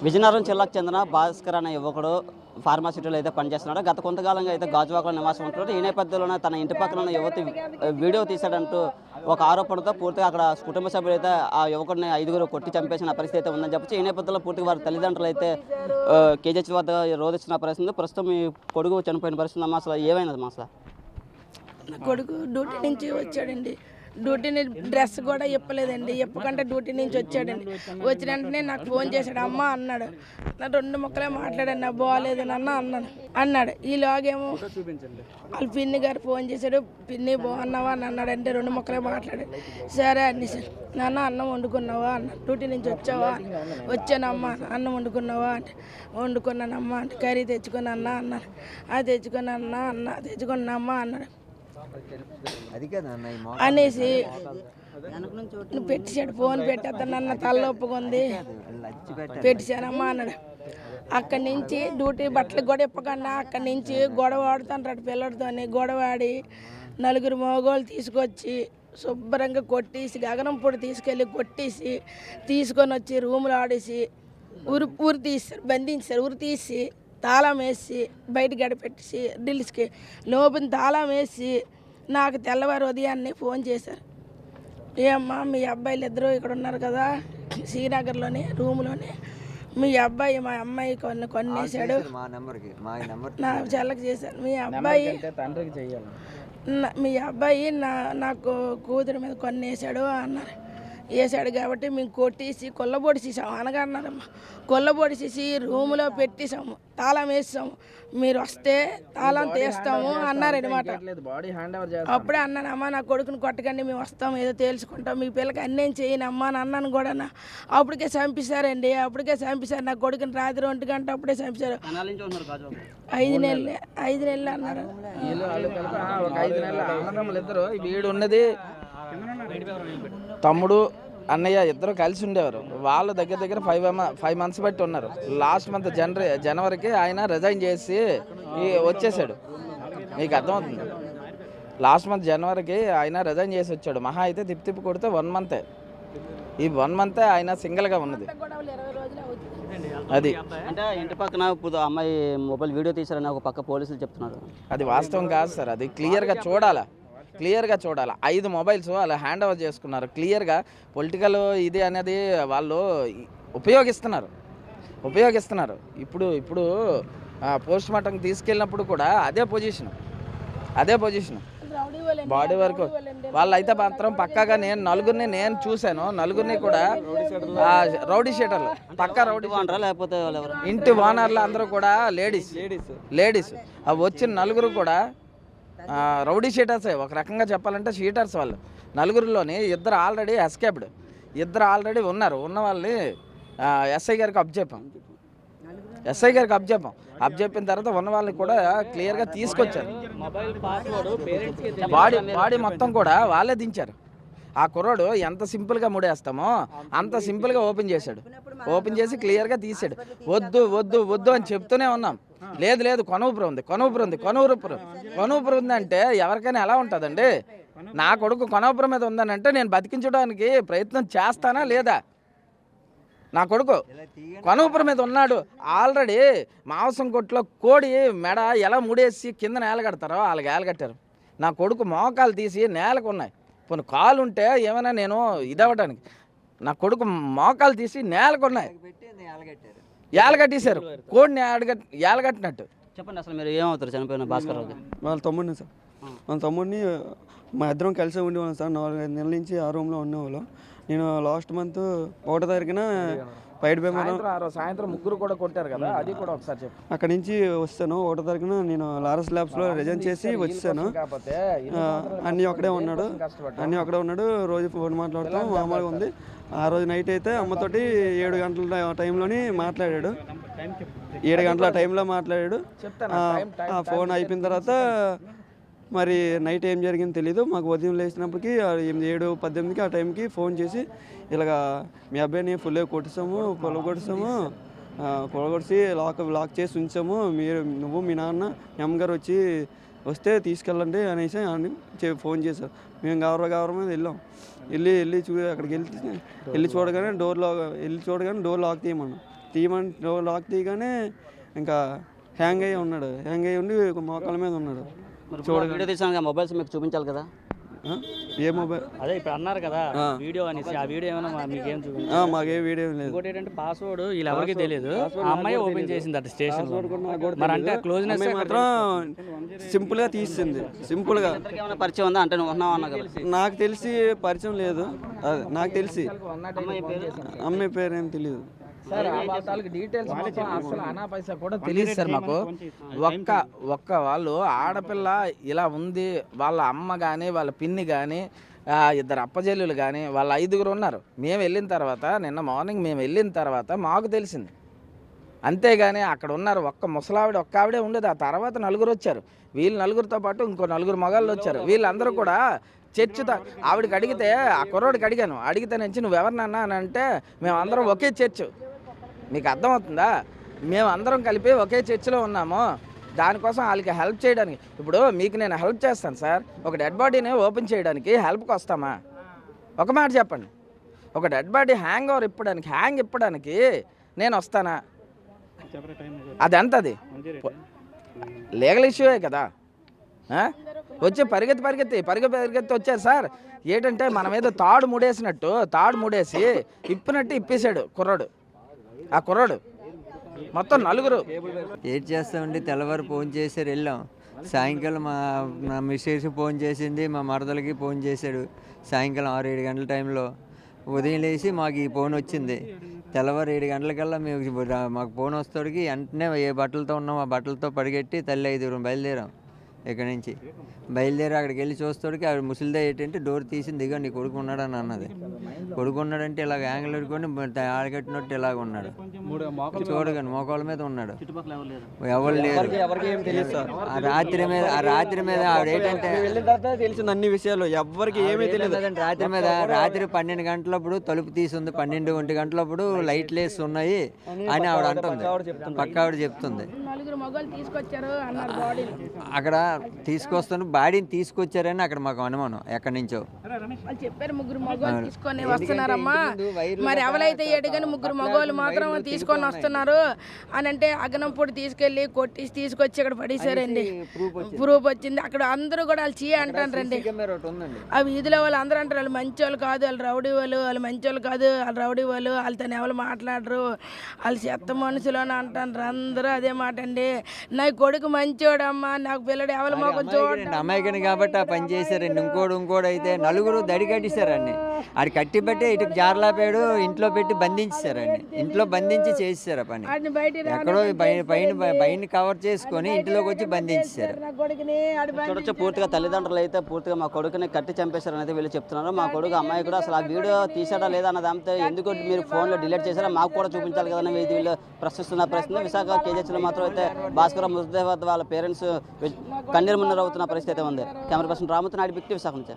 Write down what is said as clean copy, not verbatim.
విజయనగరం జిల్లాకు చెందిన భాస్కర్ అనే యువకుడు ఫార్మాసిటీలో అయితే పనిచేస్తున్నాడు. గత కొంతకాలంగా అయితే గాజువాకలో నివాసం ఉంటున్నాడు. ఈ నేపథ్యంలోనే తన ఇంటి పక్కన ఉన్న యువతి వీడియో తీశాడంటూ ఒక ఆరోపణతో పూర్తిగా అక్కడ కుటుంబ సభ్యులు అయితే ఆ యువకుడిని 5గురు కొట్టి చంపేసిన పరిస్థితి అయితే ఉందని చెప్పచ్చు. ఈ నేపథ్యంలో పూర్తిగా వారి తల్లిదండ్రులు అయితే కేజీహెచ్ వద్ద రోధిస్తున్న పరిస్థితి. ప్రస్తుతం మీ కొడుకు చనిపోయిన పరిస్థితి అమ్మా, అసలు ఏమైనది అసలు? నా కొడుకు డ్యూటీ నుంచి వచ్చాడండి. డ్యూటీని డ్రెస్ కూడా ఇప్పలేదండి. ఇప్పకంటే డ్యూటీ నుంచి వచ్చాడండి. వచ్చిన వెంటనే నాకు ఫోన్ చేశాడు. అమ్మ అన్నాడు. నా 2 ముక్కలే మాట్లాడాను. నా బాగాలేదు నాన్న అన్నాడు. ఈలోగేమో వాళ్ళ పిన్ని గారు ఫోన్ చేశాడు. పిన్ని బాగున్నావా అని అన్నాడు. అంటే 2 ముక్కలే మాట్లాడాడు. సరే అన్ని సార్ నాన్న అన్నం వండుకున్నావా అన్న. డ్యూటీ నుంచి వచ్చావా? వచ్చానమ్మా. అన్నం వండుకున్నావా అంటే వండుకున్నానమ్మా అంటే కర్రీ తెచ్చుకుని అన్న అన్నాడు. అది తెచ్చుకుని తెచ్చుకున్నామ్మా అన్నాడు అనేసి పెట్టాడు. ఫోన్ పెట్టేద్దానన్న తలనొప్పుకుంది పెట్టానమ్మా అన్నాడు. అక్కడి నుంచి డ్యూటీ బట్టలు కూడా ఇప్పకుండా అక్కడి నుంచి గొడవ ఆడుతుంటాడు పిల్లడితో. గొడవ ఆడి 4 మగవాళ్ళు తీసుకొచ్చి శుభ్రంగా కొట్టేసి గగనం పొడి తీసుకెళ్ళి కొట్టేసి తీసుకొని వచ్చి రూములు ఆడేసి ఊరు తీస్తారు, బంధించారు. ఊరు తీసి తాళం వేసి బయట గడిపెట్టేసి ఢిల్లీకి లోపల తాళం వేసి నాకు తెల్లవారు ఉదయాన్నే ఫోన్ చేశారు. ఏమ్మా మీ అబ్బాయిలు ఇద్దరు ఇక్కడ ఉన్నారు కదా శ్రీనగర్లోనే రూమ్లోనే. మీ అబ్బాయి మా అమ్మాయి కొన్నేసాడు. నా చెల్లకి చేశారు. మీ అబ్బాయి నాకు కూతురి మీద కొన్నేసాడు అన్నారు. వేసాడు కాబట్టి మేము కొట్టేసి కొల్లబొడిసేసాము అనగా అన్నారమ్మా. కొల్లబొడిసేసి రూములో పెట్టేసాము, తాళం వేసాము. మీరు వస్తే తాళం తీస్తాము అన్నారనమాట. అప్పుడే అన్నానమ్మా నా కొడుకుని కొట్టకండి, మేము వస్తాము, ఏదో తేల్చుకుంటాం, మీ పిల్లకి అన్నేం చేయనమ్మా అని అన్నాను కూడా. అప్పటికే చంపేశారండి. నా కొడుకుని రాత్రి 1 గంట అప్పుడే చంపేశారు. 5 నెలలు అన్నారు. వీడు ఉన్నది తమ్ముడు అన్నయ్య ఇద్దరు కలిసి ఉండేవారు. వాళ్ళు దగ్గర 5 మంత్స్ బట్టి ఉన్నారు. లాస్ట్ మంత్ జనవరికి ఆయన రిజైన్ చేసి వచ్చేసాడు. మీకు అర్థమవుతుంది. లాస్ట్ మంత్ జనవరికి ఆయన రిజైన్ చేసి వచ్చాడు. మహా అయితే తిప్పి కొడితే 1 మంతే. ఈ 1 మంతే ఆయన సింగిల్గా ఉన్నది. అది అంటే ఇంటి పక్కన అమ్మాయి మొబైల్ వీడియో తీశారని ఒక పక్క పోలీసులు చెప్తున్నారు. అది వాస్తవం కాదు సార్. అది క్లియర్గా చూడాలి. 5 మొబైల్స్ వాళ్ళు హ్యాండ్ ఓవర్ చేసుకున్నారు. క్లియర్గా పొలిటికల్ ఇది అనేది వాళ్ళు ఉపయోగిస్తున్నారు. ఇప్పుడు పోస్ట్ మార్టంకి తీసుకెళ్ళినప్పుడు కూడా అదే పొజిషన్ బాడీ వరకు వాళ్ళు అయితే మాత్రం పక్కాగా నేను 4గురిని నేను చూశాను. 4గురిని కూడా రౌడీ షీటర్లు, పక్కా రౌడీ ఓనరా లేకపోతే ఇంటి ఓనర్లు అందరూ కూడా లేడీస్ వచ్చిన 4గురు కూడా రౌడీ షీటర్సే. ఒక రకంగా చెప్పాలంటే షీటర్స్ వాళ్ళు. 4గురిలోని 2 ఆల్రెడీ ఎస్కేప్డ్, 2 ఆల్రెడీ ఉన్నారు. ఉన్న వాళ్ళని ఎస్ఐ గారికి అబ్జెప్పిన తర్వాత ఉన్న వాళ్ళని కూడా క్లియర్గా తీసుకొచ్చారు. బాడీ మొత్తం కూడా వాళ్ళే దించారు. ఆ కుర్రాడు ఎంత సింపుల్గా ముడేస్తామో అంత సింపుల్గా ఓపెన్ చేసి క్లియర్గా తీసాడు. వద్దు అని చెప్తూనే ఉన్నాం. లేదు కొనూపురం ఉంది అంటే ఎవరికైనా ఎలా ఉంటుందండి? నా కొడుకు కొనూపురం మీద ఉందని అంటే నేను బతికించడానికి ప్రయత్నం చేస్తానా లేదా? నా కొడుకు కొనూపురం మీద ఉన్నాడు. ఆల్రెడీ మాంసం కొట్లో కోడి మెడ ఎలా ముడేసి కింద నేల కడతారో వాళ్ళకి నేల కట్టారు. నా కొడుకు మోకాలు తీసి నేలకు ఉన్నాయి. పోనీ కాలు ఉంటే ఏమైనా నేను ఇదవ్వడానికి. నా కొడుకు మోకాలు తీసి నేలకున్నాయి. ఏలగట్టేశారు. కోడిని ఏలగట్టినట్టు. చెప్పండి, అసలు మీరు ఏమవుతారు చనిపోయిన భాస్కర్ రావు? వాళ్ళ తమ్ముడిని సార్. వాళ్ళ తమ్ముడిని మా ఇద్దరం కలిసి ఉండేవాళ్ళం సార్. 4-5 నెలల నుంచి ఆ రూమ్లో ఉండేవాళ్ళం. నేను లాస్ట్ మంత్ 1వ తారీఖున సాయంత్రం 3 కూడా కొట్టారు కదా, అది కూడా ఒకసారి చెప్పు. అక్కడి నుంచి వస్తాను. 1వ తారీఖున నేను లారస్ ల్యాబ్స్లో రిజైన్ చేసి వచ్చాను. అన్నీ అక్కడే ఉన్నాడు. రోజు ఫోన్ మాట్లాడుతాం, మామూలుగా ఉంది. ఆ రోజు నైట్ అయితే అమ్మతోటి 7 గంటల టైంలోని మాట్లాడాడు. 7 గంటల టైంలో మాట్లాడాడు. ఆ ఫోన్ అయిపోయిన తర్వాత మరి నైట్ ఏం జరిగిందో తెలీదు. మాకు ఉదయం లేచినప్పటికి 7:18కి ఆ టైంకి ఫోన్ చేసి ఇలాగా మీ అబ్బాయిని ఫుల్గా కొట్టేసి లాక్ చేసి ఉంచాము. నువ్వు మీ నాన్న మీ అమ్మగారు వస్తే తీసుకెళ్ళండి అనేసి ఫోన్ చేశారు. మేము గౌరవ వెళ్ళాం. అక్కడికి వెళ్ళి చూడగానే డోర్ లాక్ తీయమన్నాం. తీయమని లాక్ తీయగానే ఇంకా హ్యాంగ్ అయ్యి ఉన్నాడు. హ్యాంగ్ అయ్యి ఉండి మోకాల మీద ఉన్నాడు. వీడియో తీసాను మొబైల్స్ మీకు చూపించాలి కదా. ఏ మొబైల్ అదే ఇప్పుడు అన్నారు కదా వీడియో అనేసి, ఆ వీడియో ఏమైనా మీకేం చూపించారు? మాకే వీడియో లేదు. ఇంకోటి ఏంటంటే పాస్వర్డ్ వీళ్ళు ఎవరికి తెలియదు, ఆ అమ్మాయి ఓపెన్ చేసింది అట స్టేషన్. మరి అంటే క్లోజ్నెస్ మాత్రం సింపుల్గా తీసింది. సింపుల్గా ఏమైనా పరిచయం ఉందా అంటే నువ్వు ఉన్నావు అన్నా కదా. నాకు తెలిసి పరిచయం లేదు. నాకు తెలిసి అమ్మాయి పేరు ఏం తెలియదు సార్. వాళ్ళకి డీటెయిల్స్ మొత్తం అసలు అనా పైసా కూడా తెలియదు సార్ మాకు. ఒక్క వాళ్ళు ఆడపిల్ల ఇలా ఉంది, వాళ్ళ అమ్మ కానీ వాళ్ళ పిన్ని కానీ ఇద్దరు అప్పజల్లులు కానీ వాళ్ళ 5గురు ఉన్నారు. మేము వెళ్ళిన తర్వాత, నిన్న మార్నింగ్ మేము వెళ్ళిన తర్వాత మాకు తెలిసింది. అంతేగాని అక్కడ ఉన్నారు ఒక్క ముసలావిడ ఒక్క ఆవిడే ఉండేది. ఆ తర్వాత 4 వచ్చారు. వీళ్ళు 4తో పాటు ఇంకో 4 మగాళ్ళు వచ్చారు. వీళ్ళందరూ కూడా చర్చితో ఆవిడకి అడిగితే, ఆ కుర్రోడికి అడిగాను, అడిగితే నుంచి నువ్వెవరినన్నా అని అంటే మేమందరం ఒకే చర్చ్. మీకు అర్థమవుతుందా? మేము అందరం కలిపి ఒకే చర్చిలో ఉన్నాము. దానికోసం వాళ్ళకి హెల్ప్ చేయడానికి. ఇప్పుడు మీకు నేను హెల్ప్ చేస్తాను సార్. ఒక డెడ్ బాడీని ఓపెన్ చేయడానికి హెల్ప్కి వస్తామా? ఒక మాట చెప్పండి. ఒక డెడ్ బాడీ హ్యాంగ్ ఇప్పడానికి నేను వస్తానా? అది ఎంతది లీగల్ ఇష్యూయే కదా. వచ్చి పరిగెత్తి వచ్చారు సార్. ఏంటంటే మన మీద తాడు ముడేసి ఇప్పేశాడు కుర్రాడు. ఆ కుర్రాడు మొత్తం 4. ఏం చేస్తామండి, తెల్లవారు ఫోన్ చేశారు, వెళ్ళాం. సాయంకాలం మా మిస్సెస్ ఫోన్ చేసింది, మా మరదలకి ఫోన్ చేశాడు సాయంకాలం 6-7 గంటల టైంలో. ఉదయం లేచి మాకు ఈ ఫోన్ వచ్చింది. తెల్లవారు 7 గంటలకల్లా మాకు ఫోన్ వస్తాడికి వెంటనే ఏ బట్టలతో ఉన్నాం ఆ బట్టలతో పరిగెట్టి తల్లి 5 బయలుదేరాం. ఇక్కడ నుంచి బయలుదేరి అక్కడికి వెళ్ళి చూస్తాడికి ఆవిడ ముసలిదే ఏంటంటే డోర్ తీసింది, దిగా నీ కొడుకు ఉన్నాడని అన్నది. కొడుకు ఉన్నాడంటే ఇలాగ యాంగిల్ పెట్టుకొని ఆడగట్టినట్టు ఇలాగ ఉన్నాడు. చూడగానే మోకాళ్ళ మీద ఉన్నాడు. ఎవరు లేరు. ఆ రాత్రి మీద ఆవిడ ఏంటంటే తెలిసింది అన్ని విషయాలు. ఎవరికి ఏమీ తెలియదు. రాత్రి 12 గంటలప్పుడు తలుపు తీసింది, 12-1 గంటలప్పుడు లైట్లు వేసి ఉన్నాయి అని ఆవిడ అంటుంది. పక్క ఆవిడ చెప్తుంది. అక్కడ తీసుకొస్తాను బాడీని తీసుకొచ్చారని అక్కడ మాకు అనుమానం. ఎక్కడి నుంచో చెప్పారు 3 మగవాళ్ళు తీసుకొని వస్తున్నారమ్మా. మరి ఎవరైతే ఏడుగాని 3 మగవాళ్ళు మాత్రం తీసుకొని వస్తున్నారు అని అంటే అగనంపూడి తీసుకెళ్ళి కొట్టేసి తీసుకొచ్చి ఇక్కడ పడేశారండి. ప్రూఫ్ వచ్చింది. అక్కడ అందరూ కూడా వాళ్ళు చీ అంటారండి. ఆ వీధిలో వాళ్ళు అందరూ అంటారు వాళ్ళు మంచి వాళ్ళు కాదు, వాళ్ళు రౌడీ వాళ్ళు మంచి వాళ్ళు కాదు, వాళ్ళు రౌడీ వాళ్ళు, వాళ్ళతో ఎవరు మాట్లాడరు, వాళ్ళు చెత్త మనుషులు అని అంటారు. అందరూ అదే మాట అండి. నా కొడుకు మంచోడమ్మా, నాకు పిల్లడు ఎవరి మొక్క చూడండి. అమ్మాయికని కాబట్టి ఆ పని చేశారండి. ఇంకోడు అయితే 4 దడి కట్టిస్తారండి. ఆడు కట్టి పెట్టి ఇటు జారలాపాడు, ఇంట్లో పెట్టి బంధించారండి. ఇంట్లో బంధించి చేసేసారు ఆ పని. ఎక్కడో పైన కవర్ చేసుకొని ఇంట్లోకి వచ్చి బంధించారు. చూడొచ్చు పూర్తిగా తల్లిదండ్రులు అయితే పూర్తిగా మా కొడుకుని కట్టి చంపేశారని అయితే వీళ్ళు చెప్తున్నారు. మా కొడుకు అమ్మాయి కూడా అసలు ఆ వీడియో తీసాడా లేదా అన్నది అంతే, ఎందుకు మీరు ఫోన్లో డిలీట్ చేశారా మాకు కూడా చూపించాలి కదని వీళ్ళు ప్రశ్నిస్తున్న ప్రశ్న. విశాఖ కేజీహెచ్లో మాత్రం అయితే భాస్కర్ మృతదేహ వాళ్ళ పేరెంట్స్ కన్నీరు మున్నీరు అవుతున్న పరిస్థితి అయితే ఉంది. కెమెరా పర్సన్ రామతో నాయుడు, విశాఖ నుంచి.